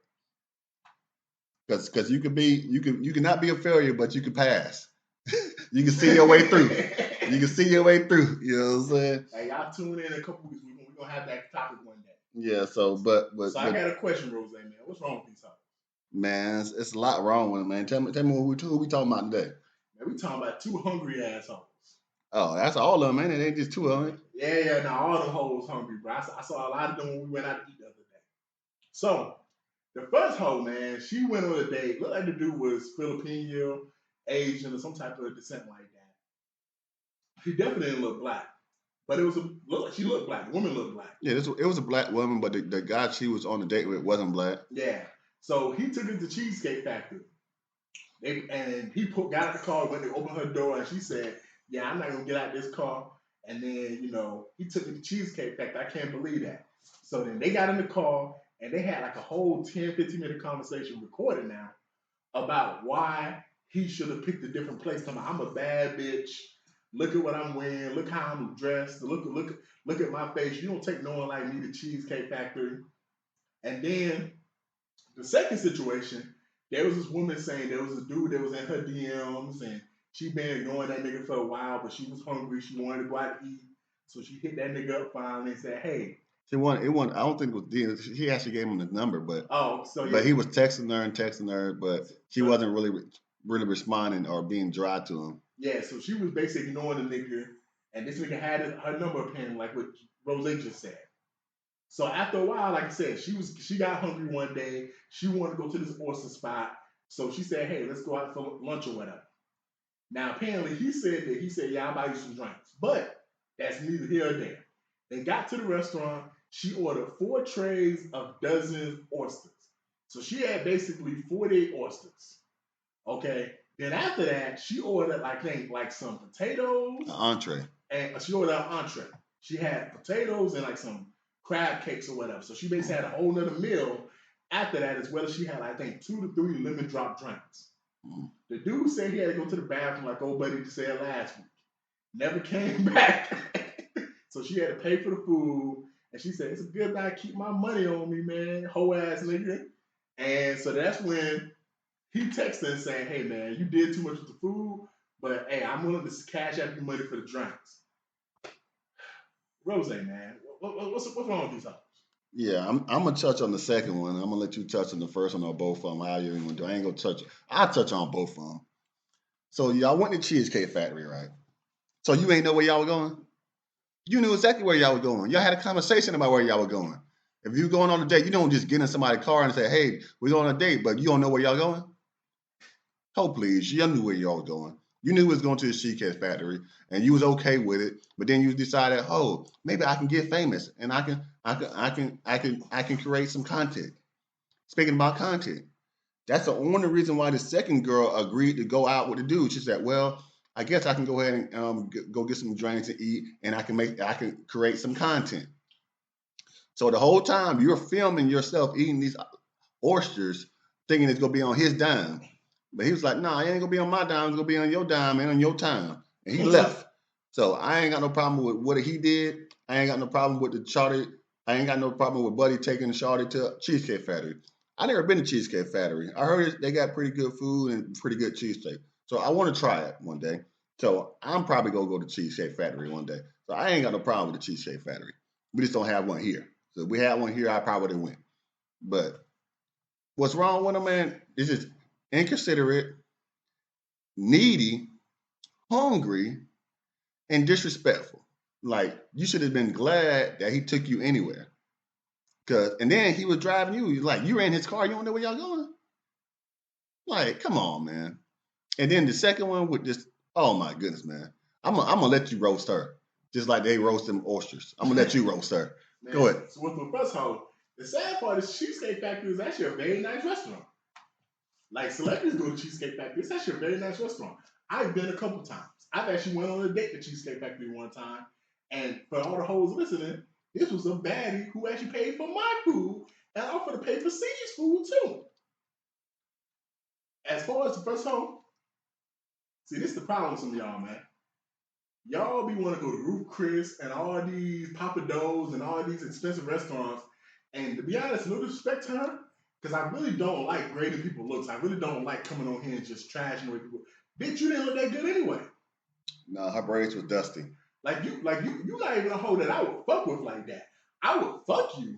because you can not be a failure, but you can pass. You can see your way through. You can see your way through. You know what I'm saying? Hey, y'all tune in a couple weeks. We're gonna have that topic one day. Yeah. So, but I got a question, Rose, man. What's wrong with these topics? Man, it's a lot wrong with it, man. Tell me who we talking about today. Man, we talking about 2 hungry assholes. Oh, that's all of them, man. It ain't just 2 of them. Yeah. Now all them hoes hungry, bro. I saw a lot of them when we went out to eat the other day. So the first hoe, man, she went on a date. Looked like the dude was Filipino, Asian, or some type of descent like that. She definitely didn't look black, but she looked black. The woman looked black. Yeah, it was a black woman, but the guy she was on the date with wasn't black. Yeah. So he took her to Cheesecake Factory. And he got out the car when they opened her door, and she said, "Yeah, I'm not gonna get out this car." And then, he took her to Cheesecake Factory. I can't believe that. So then they got in the car, and they had like a whole 10, 15-minute conversation recorded now about why he should have picked a different place. Talking about, I'm a bad bitch. Look at what I'm wearing. Look how I'm dressed. Look at my face. You don't take no one like me to Cheesecake Factory. And then the second situation, there was this woman saying there was a dude that was in her DMs and she been ignoring that nigga for a while, but she was hungry. She wanted to go out to eat. So she hit that nigga up finally and said, "Hey." It wasn't, I don't think it was DM. She actually gave him the number, but but he was texting her, but she wasn't really responding or being dry to him. Yeah, so she was basically ignoring the nigga, and this nigga had her number pinned, like what Rose just said. So after a while, like I said, she got hungry one day. She wanted to go to this oyster spot. So she said, "Hey, let's go out for lunch or whatever." Now apparently he said, "Yeah, I'll buy you some drinks." But that's neither here or there. They got to the restaurant. She ordered 4 trays of dozen oysters. So she had basically 48 oysters. Okay. Then after that, she ordered, I think, like some potatoes. An entree. And she ordered an entree. She had potatoes and like some crab cakes or whatever. So she basically had a whole nother meal after that, as well as she had, I think, 2 to 3 lemon drop drinks. Mm. The dude said he had to go to the bathroom like old buddy said last week. Never came back. So she had to pay for the food. And she said, "It's a good night. Keep my money on me, man. Hoe ass nigga." And so that's when he texted and saying, "Hey, man, you did too much with the food, but hey, I'm willing to cash out your money for the drinks." Rose, man, what's wrong with these hoes? Yeah, I'm gonna touch on the second one. I'm gonna let you touch on the first one or both of them. How you even do? I ain't gonna touch it. I'll touch on both of them. So y'all went to Cheesecake Factory, right? So you ain't know where y'all were going? You knew exactly where y'all were going. Y'all had a conversation about where y'all were going. If you're going on a date, you don't just get in somebody's car and say, "Hey, we're going on a date," but you don't know where y'all going? Oh, please. You knew where y'all was going. You knew it was going to the Cheesecake Factory, and you was okay with it. But then you decided, "Oh, maybe I can get famous, and I can create some content." Speaking about content, that's the only reason why the second girl agreed to go out with the dude. She said, "Well, I guess I can go ahead and go get some drinks to eat, and I can create some content." So the whole time you're filming yourself eating these oysters, thinking it's gonna be on his dime, but he was like, "Nah, it ain't gonna be on my dime. It's gonna be on your dime and on your time." And he left. So I ain't got no problem with what he did. I ain't got no problem with the Shawty. I ain't got no problem with Buddy taking the Shawty to Cheesecake Factory. I never been to Cheesecake Factory. I heard they got pretty good food and pretty good cheesesteak. So I want to try it one day. So I'm probably going to go to Cheesecake Factory one day. So I ain't got no problem with the Cheesecake Factory. We just don't have one here. So if we had one here, I probably would have went. But what's wrong with them, man, is just inconsiderate, needy, hungry, and disrespectful. Like, you should have been glad that he took you anywhere. And then he was driving you. Like, you were in his car. You don't know where y'all going? Like, come on, man. And then the second one with just, oh my goodness, man. I'm gonna let you roast her. Just like they roast them oysters. I'm gonna let you roast her. Man, go ahead. So with the first hoe, the sad part is Cheesecake Factory is actually a very nice restaurant. Like, celebrities go to Cheesecake Factory. It's actually a very nice restaurant. I've been a couple times. I've actually went on a date to Cheesecake Factory one time. And for all the hoes listening, this was a baddie who actually paid for my food and offered to pay for C's food too. As far as the first home, see, this is the problem with some of y'all, man. Y'all be want to go to Ruth Chris and all these Papa Do's and all these expensive restaurants. And to be honest, no disrespect to her, because I really don't like grading people's looks. I really don't like coming on here and just trashing away people. Bitch, you didn't look that good anyway. No, her braids were dusty. Like you not even a hoe that I would fuck with like that. I would fuck you,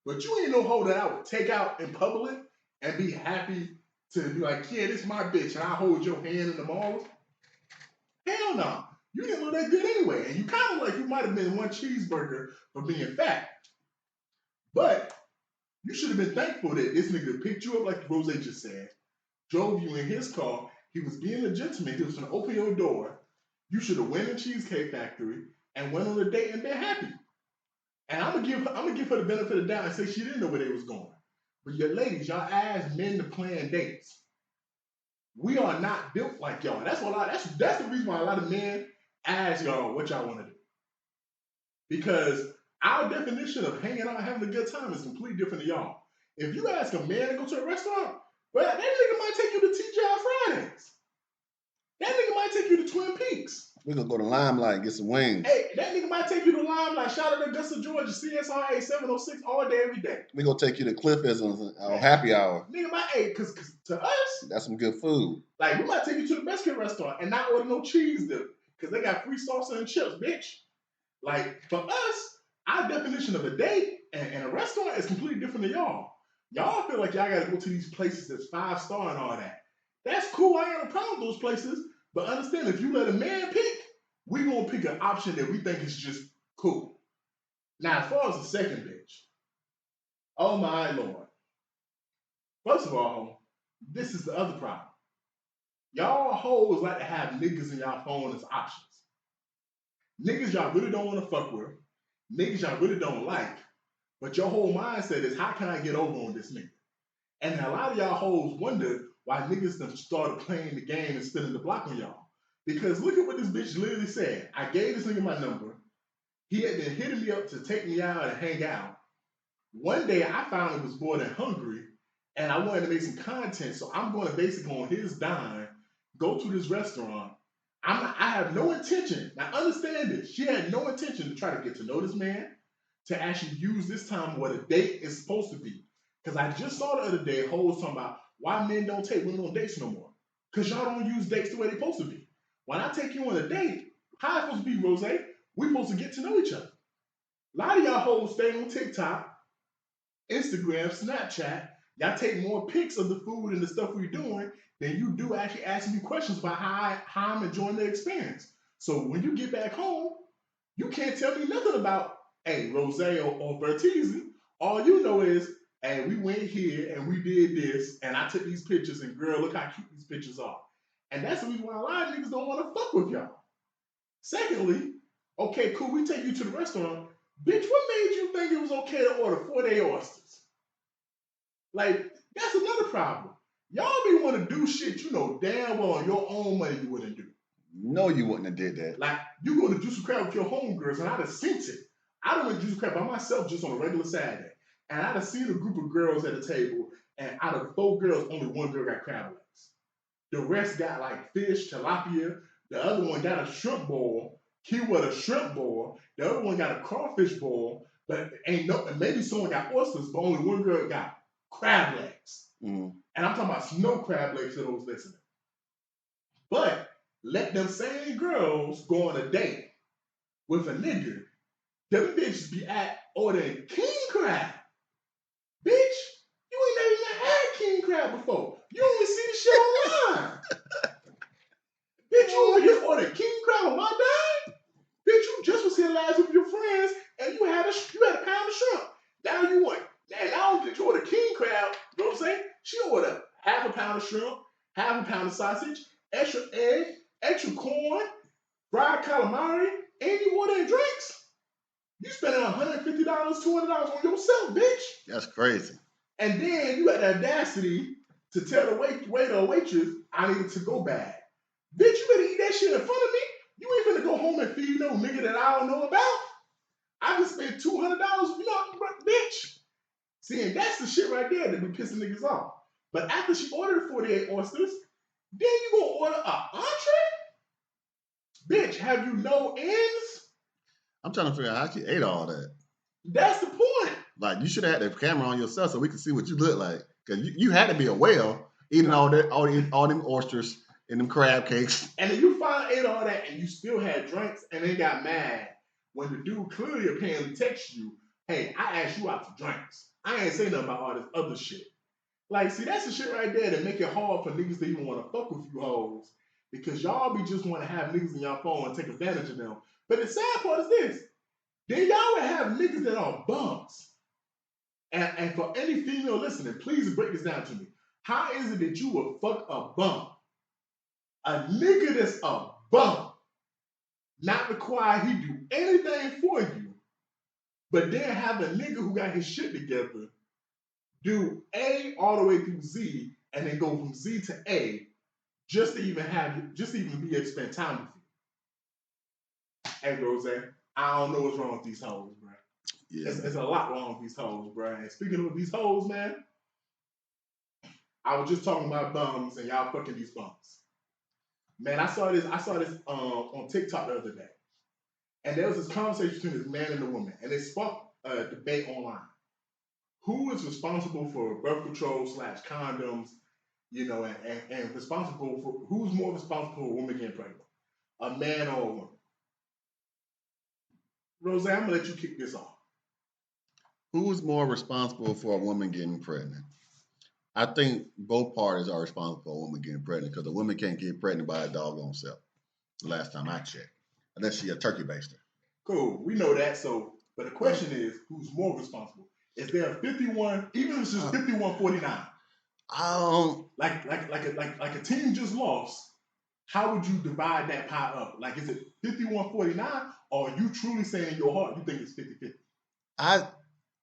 but you ain't no hoe that I would take out in public and be happy to be like, yeah, this is my bitch, and I hold your hand in the mall. Hell no. You didn't look that good anyway, and you kind of like you might have been one cheeseburger for being fat. But you should have been thankful that this nigga picked you up like Rose just said, drove you in his car. He was being a gentleman. He was going to open your door. You should have went to Cheesecake Factory and went on a date and been happy. And I'm gonna give her the benefit of the doubt and say she didn't know where they was going. But your ladies, y'all ask men to plan dates. We are not built like y'all. That's the reason why a lot of men ask y'all what y'all want to do. Because our definition of hanging out and having a good time is completely different to y'all. If you ask a man to go to a restaurant, well, that nigga might take you to TGI Fridays. That nigga might take you to Twin Peaks. We're going to go to Limelight and get some wings. Hey, that nigga might take you to Limelight. Shout out to Augusta, Georgia, CSRA 706 all day, every day. We're going to take you to Cliff as a happy hour. Nigga might, because to us, that's some good food. Like, we might take you to the best kid restaurant and not order no cheese dip because they got free salsa and chips, bitch. Like, for us, our definition of a date and a restaurant is completely different to y'all. Y'all feel like y'all got to go to these places that's 5-star and all that. That's cool. I ain't no problem with those places. But understand, if you let a man pick, we gonna pick an option that we think is just cool. Now, as far as the second bitch, oh my Lord. First of all, this is the other problem. Y'all hoes like to have niggas in y'all phone as options. Niggas y'all really don't want to fuck with. Niggas y'all really don't like. But your whole mindset is, how can I get over on this nigga? And a lot of y'all hoes wonder why niggas done started playing the game and spinning the block on y'all. Because look at what this bitch literally said. I gave this nigga my number. He had been hitting me up to take me out and hang out. One day I finally was bored and hungry, and I wanted to make some content, so I'm going to basically on his dime, go to this restaurant. I have no intention. Now understand this. She had no intention to try to get to know this man, to actually use this time what a date is supposed to be. Because I just saw the other day hoes talking about why men don't take women on dates no more. Because y'all don't use dates the way they're supposed to be. When I take you on a date, how it's supposed to be, Rose? We're supposed to get to know each other. A lot of y'all hoes stay on TikTok, Instagram, Snapchat. Y'all take more pics of the food and the stuff we're doing than you do actually asking me questions about how I'm enjoying the experience. So when you get back home, you can't tell me nothing about, hey, Rose or Bertizzi. All you know is, hey, we went here and we did this, and I took these pictures, and girl, look how cute these pictures are. And that's the reason why a lot of niggas don't want to fuck with y'all. Secondly, okay, cool, we take you to the restaurant. Bitch, what made you think it was okay to order 4-day oysters? Like, that's another problem. Y'all be want to do shit you know damn well on your own money you wouldn't do. No, you wouldn't have did that. Like, you go to Juice and Crab with your homegirls, and I'd have seen it. I done went to Juice and Crab by myself just on a regular Saturday. And I'd have seen a group of girls at a table, and out of 4 girls, only 1 girl got crab legs. The rest got like fish, tilapia. The other one got a shrimp boil. Keyword a shrimp boil. The other one got a crawfish boil. But ain't no, and maybe someone got oysters, but only 1 girl got crab legs. Mm. And I'm talking about snow crab legs for those listening. But let them same girls go on a date with a nigga. Them bitches be at ordering king crab. Bitch, you ain't never even had king crab before. You only see the shit online. Bitch, you over here ordering king crab on my dime? Bitch, you just was here last week with your friends and you had a pound of shrimp. Now you want, and not only did you order king crab, you know what I'm saying? She ordered half a pound of shrimp, half a pound of sausage, extra egg, extra corn, fried calamari, and you ordering drinks. You spending $150, $200 on yourself, bitch. That's crazy. And then you got the audacity to tell the waiter or waitress, I need a to-go bag. Bitch, you better eat that shit in front of me. You ain't finna go home and feed no nigga that I don't know about. I just spent $200. You know, bitch. See, and that's the shit right there that be pissing niggas off. But after she ordered 48 oysters, then you gonna order an entree? Bitch, have you no ends? I'm trying to figure out how she ate all that. That's the point. Like, you should have had the camera on yourself so we could see what you look like. Because you had to be a whale eating all them oysters and them crab cakes. And then you finally ate all that and you still had drinks and then got mad when the dude clearly apparently texted you, hey, I asked you out for drinks. I ain't say nothing about all this other shit. Like, see, that's the shit right there that make it hard for niggas to even want to fuck with you hoes. Because y'all be just want to have niggas in your phone and take advantage of them. But the sad part is this. Then y'all would have niggas that are bums. And for any female listening, please break this down to me. How is it that you would fuck a bum? A nigga that's a bum. Not require he do anything for you. But then have a nigga who got his shit together do A all the way through Z and then go from Z to A just to even be able to spend time with you. Hey, Rose, I don't know what's wrong with these hoes, bro. Yeah. It's a lot wrong with these hoes, bro. And speaking of these hoes, man, I was just talking about bums and y'all fucking these bums. Man, I saw this on TikTok the other day. And there was this conversation between this man and a woman. And it sparked a debate online. Who is responsible for birth control / condoms, you know, and responsible for, who's more responsible for a woman getting pregnant? A man or a woman? Rose, I'm going to let you kick this off. Who's more responsible for a woman getting pregnant? I think both parties are responsible for a woman getting pregnant because a woman can't get pregnant by her doggone self. The last time I checked. Unless she's a turkey baster. Cool. We know that. So, but the question is, who's more responsible? Is there a 51, even if it's just 51-49? Like a team just lost. How would you divide that pie up? Like, is it 51-49, or are you truly saying in your heart you think it's 50-50?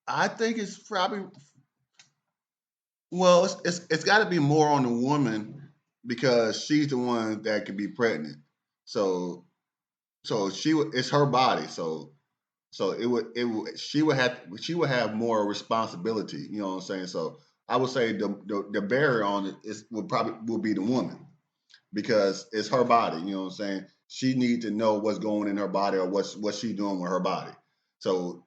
I think it's probably, well, it's got to be more on the woman because she's the one that could be pregnant. So it's her body. So she would have more responsibility. You know what I'm saying? So I would say the barrier on it will be the woman because it's her body. You know what I'm saying? She needs to know what's going in her body or what she's doing with her body. So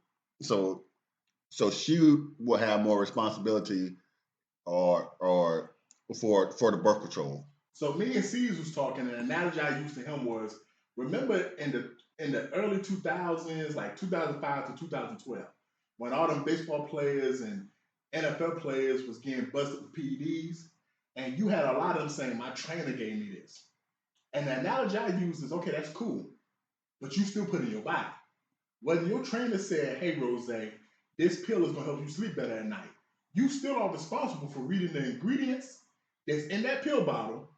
she will have more responsibility or for the birth control. So me and C's was talking, and the analogy I used to him was, remember in the early 2000s, like 2005 to 2012, when all them baseball players and NFL players was getting busted with PEDs, and you had a lot of them saying, my trainer gave me this. And the analogy I use is, okay, that's cool, but you still put it in your body. Whether your trainer said, hey, Rose, this pill is going to help you sleep better at night, you still are responsible for reading the ingredients that's in that pill bottle.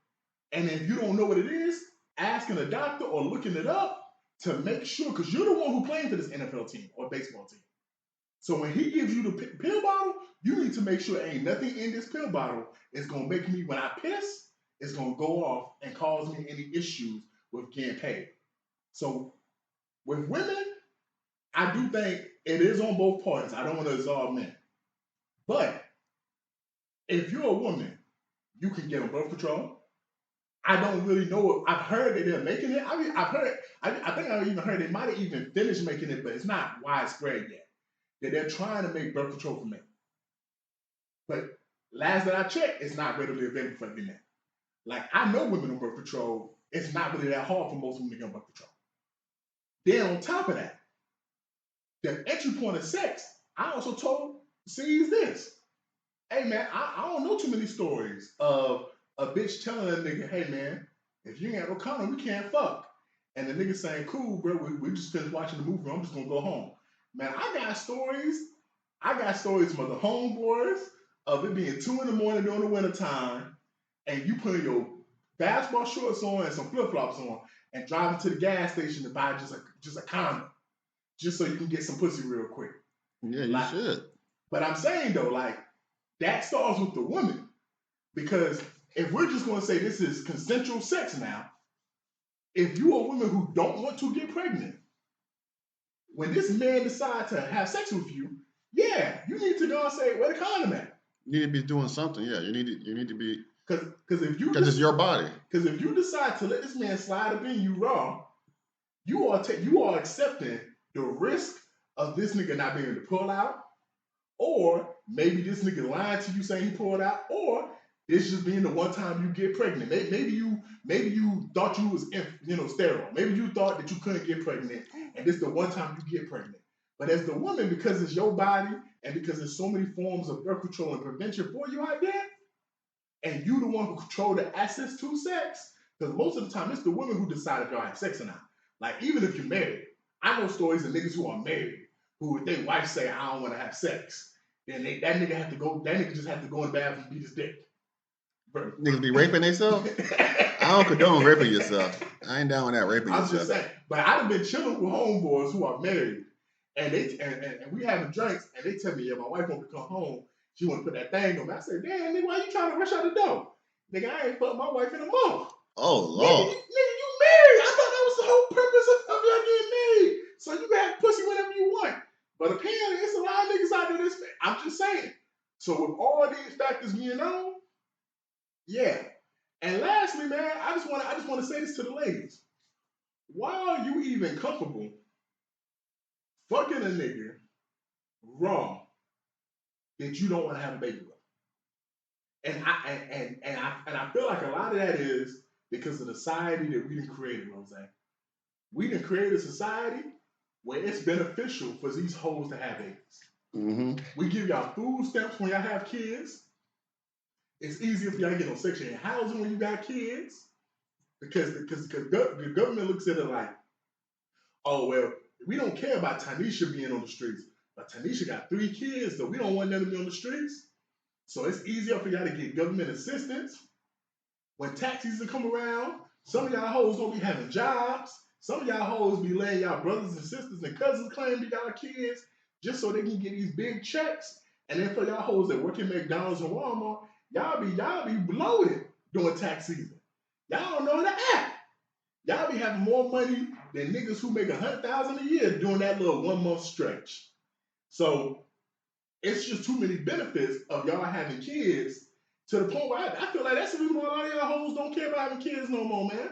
And if you don't know what it is, asking a doctor or looking it up to make sure, because you're the one who playing for this NFL team or baseball team. So when he gives you the pill bottle, you need to make sure ain't nothing in this pill bottle is going to make me, when I piss, it's going to go off and cause me any issues with getting paid. So with women, I do think it is on both parties. I don't want to absolve men. But if you're a woman, you can get on birth control. I don't really know. I've heard that they're making it. I mean, I think I even heard they might have even finished making it, but it's not widespread yet. That they're trying to make birth control for men. But last that I checked, it's not readily available for men. Like, I know women on birth control, it's not really that hard for most women to get on birth control. Then on top of that, the entry point of sex, I also told C's this. Hey man, I don't know too many stories of a bitch telling a nigga, hey man, if you ain't got no condom, we can't fuck. And the nigga saying, cool, bro, we just finished watching the movie, I'm just gonna go home. Man, I got stories from the homeboys of it being 2 a.m. during the wintertime, and you putting your basketball shorts on and some flip-flops on and driving to the gas station to buy just a condom. Just so you can get some pussy real quick. Yeah, you should. But I'm saying though, like, that starts with the woman. Because if we're just going to say this is consensual sex now, if you're a woman who don't want to get pregnant, when this man decides to have sex with you, yeah, you need to go and say, where the condom at? You need to be doing something. Yeah, you need to be, because it's your body. Because if you decide to let this man slide up in you raw, you are accepting the risk of this nigga not being able to pull out, or maybe this nigga lying to you saying he pulled out, or it's just being the one time you get pregnant. Maybe you thought you was sterile. Maybe you thought that you couldn't get pregnant, and this is the one time you get pregnant. But as the woman, because it's your body and because there's so many forms of birth control and prevention for you out there, and you the one who control the access to sex, because most of the time it's the woman who decide if y'all have sex or not. Like, even if you're married, I know stories of niggas who are married who, if their wife say, I don't want to have sex, then that nigga just have to go in the bathroom and beat his dick. Niggas be raping themselves? I don't condone raping yourself. I ain't down with that raping yourself. I'm just saying. But I've been chilling with homeboys who are married, and we having drinks, and they tell me, yeah, my wife want to come home. She want to put that thing on me. I said, damn, nigga, why you trying to rush out the door? Nigga, I ain't fucked my wife in a month. Oh, Lord. Nigga, you married. I thought that was the whole purpose of y'all getting married. So you can have pussy whenever you want. But apparently, it's a lot of niggas out there that's, I'm just saying. So with all these factors being known, yeah. And lastly, man, I just want to say this to the ladies. Why are you even comfortable fucking a nigga raw that you don't want to have a baby with? And I feel like a lot of that is because of the society that we done created, Rose. We done created a society where it's beneficial for these hoes to have babies. Mm-hmm. We give y'all food stamps when y'all have kids. It's easier for y'all to get on Section 8 housing when you got kids. Because the government looks at it like, oh, well, we don't care about Tanisha being on the streets. But Tanisha got 3 kids, so we don't want them to be on the streets. So it's easier for y'all to get government assistance. When tax season come around, some of y'all hoes gonna be having jobs. Some of y'all hoes be letting y'all brothers and sisters and cousins claim to y'all kids just so they can get these big checks. And then for y'all hoes that work at McDonald's and Walmart, y'all be bloated during tax season. Y'all don't know how to act. Y'all be having more money than niggas who make $100,000 a year during that little 1 month stretch. So it's just too many benefits of y'all having kids to the point where I feel like that's the reason why a lot of y'all hoes don't care about having kids no more, man.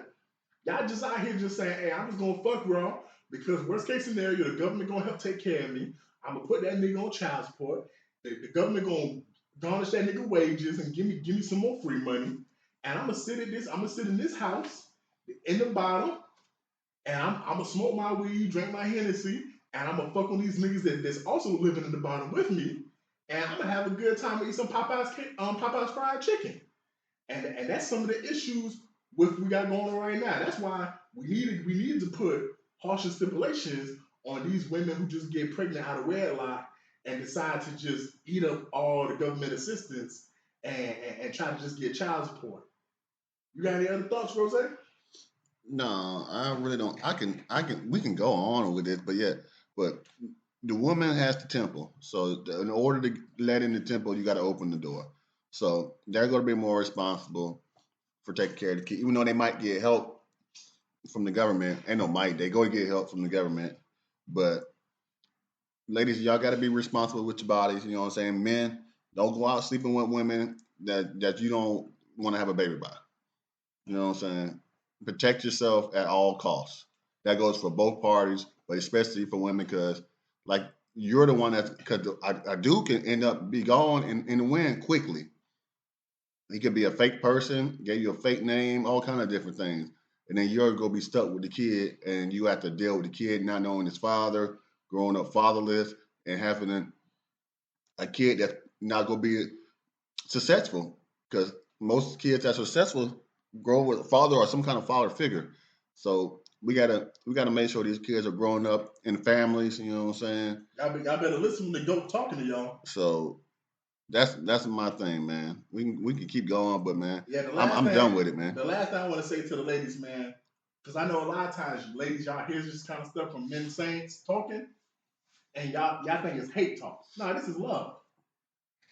Y'all just out here just saying, hey, I'm just gonna fuck raw because worst case scenario, the government gonna help take care of me. I'm gonna put that nigga on child support. The government gonna garnish that nigga wages and give me some more free money. And I'm gonna sit in this house in the bottom, and I'm gonna smoke my weed, drink my Hennessy, and I'm gonna fuck on these niggas that's also living in the bottom with me. And I'm gonna have a good time and eat some Popeye's fried chicken. And that's some of the issues we got going on right now. That's why we need to put harsher stipulations on these women who just get pregnant out of wedlock and decide to just eat up all the government assistance and try to just get child support. You got any other thoughts, Rose? No, I really don't. We can go on with it, but the woman has the temple. So in order to let in the temple, you got to open the door. So they're going to be more responsible for taking care of the kid, even though they might get help from the government. Ain't no might. They go to get help from the government. But ladies, y'all got to be responsible with your bodies. You know what I'm saying? Men, don't go out sleeping with women that you don't want to have a baby by. You know what I'm saying? Protect yourself at all costs. That goes for both parties, but especially for women because, like, you're the one because a dude can end up be gone in the wind quickly. He could be a fake person, gave you a fake name, all kind of different things. And then you're going to be stuck with the kid, and you have to deal with the kid not knowing his father, growing up fatherless, and having a kid that's not going to be successful because most kids that are successful grow with a father or some kind of father figure. So we gotta make sure these kids are growing up in families. You know what I'm saying? Y'all better listen when they go talking to y'all. So that's my thing, man. We can keep going, but man, yeah, I'm done with it, man. The last thing I want to say to the ladies, man, because I know a lot of times ladies y'all hear this kind of stuff from men saints talking, and y'all think it's hate talk. No, this is love.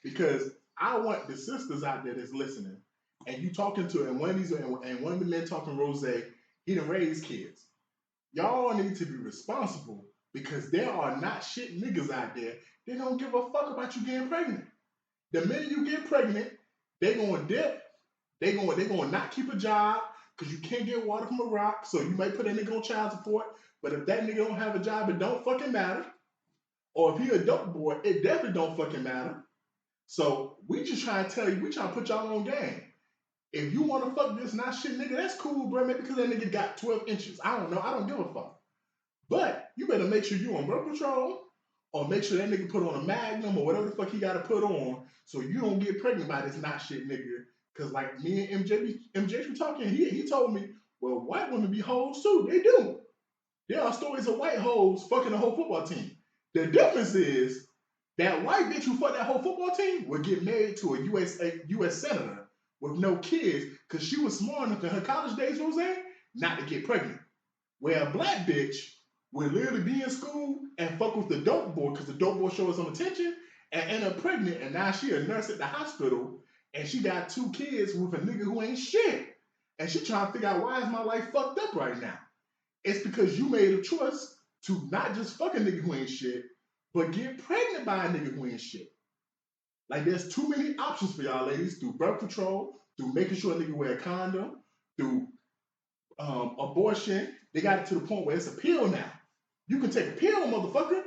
Because I want the sisters out there that's listening, and you talking to, and one of the men talking Rose, he done raised kids. Y'all need to be responsible Because there are not shit niggas out there. They don't give a fuck about you getting pregnant. The minute you get pregnant, they gonna dip. They gonna not keep a job because you can't get water from a rock. So you might put that nigga on child support. But if that nigga don't have a job, it don't fucking matter. Or if he a dope boy, it definitely don't fucking matter. So we just trying to tell you, we trying to put y'all on game. If you want to fuck this not shit nigga, that's cool, bro. Maybe because that nigga got 12 inches. I don't know. I don't give a fuck. But you better make sure you on birth control or make sure that nigga put on a magnum or whatever the fuck he got to put on so you don't get pregnant by this not shit nigga. Because like me and MJ were talking, he told me, well, white women be hoes too. They do. There are stories of white hoes fucking the whole football team. The difference is that white bitch who fucked that whole football team would get married to a U.S. senator with no kids because she was smart enough in her college days, Rose, not to get pregnant. Where a black bitch would literally be in school and fuck with the dope boy because the dope boy showed some attention and end up pregnant, and now she a nurse at the hospital and she got 2 kids with a nigga who ain't shit. And she trying to figure out why is my life fucked up right now. It's because you made a choice to not just fuck a nigga who ain't shit, but get pregnant by a nigga who ain't shit. Like there's too many options for y'all ladies through birth control, through making sure a nigga wear a condom, through abortion. They got it to the point where it's a pill now. You can take a pill, motherfucker,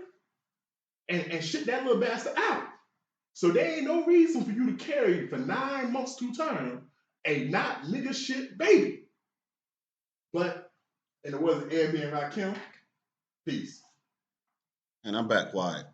and shit that little bastard out. So there ain't no reason for you to carry for 9 months to term a not nigga shit baby. But in the words of Airbnb Rakim, peace. And I'm back quiet.